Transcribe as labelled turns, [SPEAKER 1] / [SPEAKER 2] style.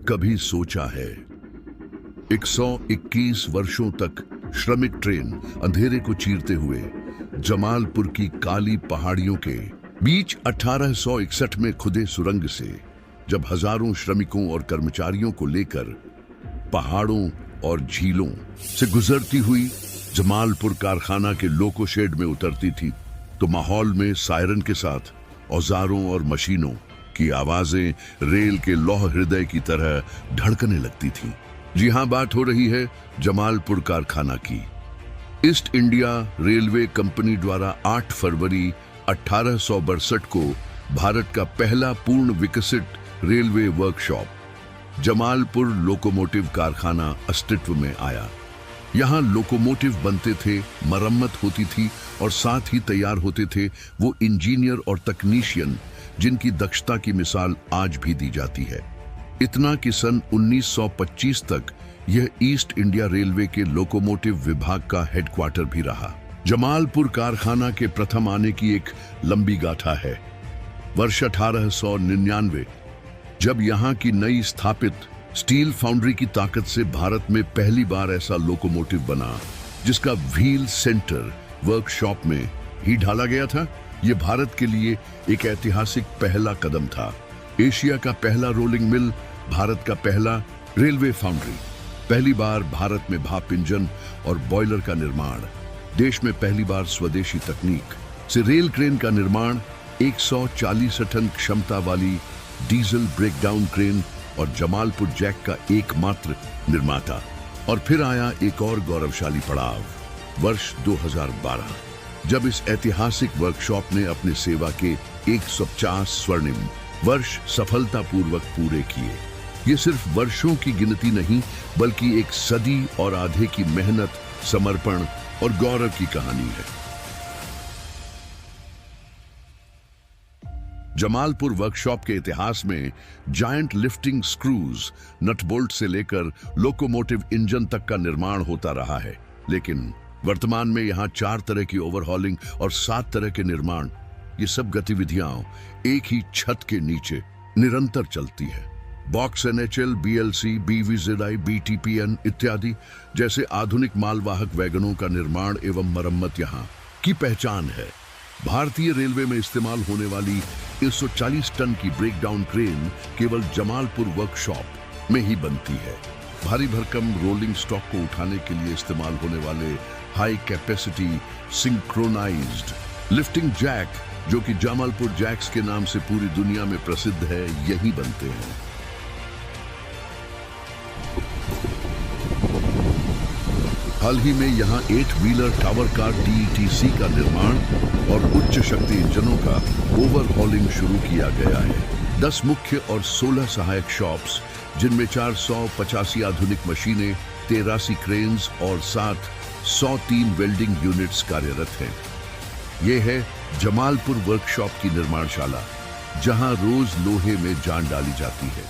[SPEAKER 1] कभी सोचा है 121 वर्षों तक श्रमिक ट्रेन अंधेरे को चीरते हुए जमालपुर की काली पहाड़ियों के बीच 1861 में खुदे सुरंग से जब हजारों श्रमिकों और कर्मचारियों को लेकर पहाड़ों और झीलों से गुजरती हुई जमालपुर कारखाना के लोको शेड में उतरती थी, तो माहौल में सायरन के साथ औजारों और मशीनों की आवाजें रेल के लौह हृदय की तरह धड़कने लगती थी। जी हां, बात हो रही है जमालपुर कारखाना की। ईस्ट इंडिया रेलवे कंपनी द्वारा 8 फरवरी 1862 को भारत का पहला पूर्ण विकसित रेलवे वर्कशॉप जमालपुर लोकोमोटिव कारखाना अस्तित्व में आया। यहाँ लोकोमोटिव बनते थे, मरम्मत होती थी और साथ ही तैयार होते थे वो इंजीनियर और तकनीशियन जिनकी दक्षता की मिसाल आज भी दी जाती है। इतना कि सन 1925 तक यह ईस्ट इंडिया रेलवे के लोकोमोटिव विभाग का हेडक्वार्टर भी रहा। जमालपुर कारखाना के प्रथम आने की एक लंबी गाथा है। वर्ष 1899 जब यहाँ की नई स्थापित स्टील फाउंड्री की ताकत से भारत में पहली बार ऐसा लोकोमोटिव बना जिसका व्हील सेंटर वर्कशॉप में ही ढाला गया था। ये भारत के लिए एक ऐतिहासिक पहला कदम था। एशिया का पहला रोलिंग मिल, भारत का पहला रेलवे फाउंड्री, पहली बार भारत में भाप इंजन और बॉयलर का निर्माण, देश में पहली बार स्वदेशी तकनीक से रेल क्रेन का निर्माण, 140 टन क्षमता वाली डीजल ब्रेकडाउन क्रेन और जमालपुर जैक का एकमात्र निर्माता। और फिर आया एक और गौरवशाली पड़ाव, वर्ष 2012, जब इस ऐतिहासिक वर्कशॉप ने अपने सेवा के 150 स्वर्णिम वर्ष सफलतापूर्वक पूरे किए। ये सिर्फ वर्षों की गिनती नहीं, बल्कि एक सदी और आधे की मेहनत, समर्पण और गौरव की कहानी है। जमालपुर वर्कशॉप के इतिहास में जायंट लिफ्टिंग स्क्रूज, नटबोल्ट से लेकर लोकोमोटिव इंजन तक का निर्माण होता रहा है। लेकिन वर्तमान में यहाँ 4 तरह की ओवरहॉलिंग और 7 तरह के निर्माण, ये सब गतिविधियां एक ही छत के नीचे निरंतर चलती है। बॉक्स एनएचएल, बीएलसी, बीवीजेडआई, बीटीपीएन इत्यादि जैसे आधुनिक मालवाहक वैगनों का निर्माण एवं मरम्मत यहाँ की पहचान है। भारतीय रेलवे में इस्तेमाल होने वाली 140 टन की ब्रेकडाउन क्रेन केवल जमालपुर वर्कशॉप में ही बनती है। भारी भरकम रोलिंग स्टॉक को उठाने के लिए इस्तेमाल होने वाले high capacity synchronised lifting jack, जो कि जमालपुर जैक्स के नाम से पूरी दुनिया में प्रसिद्ध है, यही बनते हैं। हाल ही में यहाँ 8 व्हीलर टावर कार TETC का निर्माण और उच्च शक्ति इंजनों का ओवरहॉलिंग शुरू किया गया है। 10 मुख्य और 16 सहायक शॉप्स, जिनमें 485 आधुनिक मशीनें, 83 क्रेन्स और साथ 103 वेल्डिंग यूनिट्स कार्यरत हैं। ये है जमालपुर वर्कशॉप की निर्माणशाला, जहां रोज लोहे में जान डाली जाती है।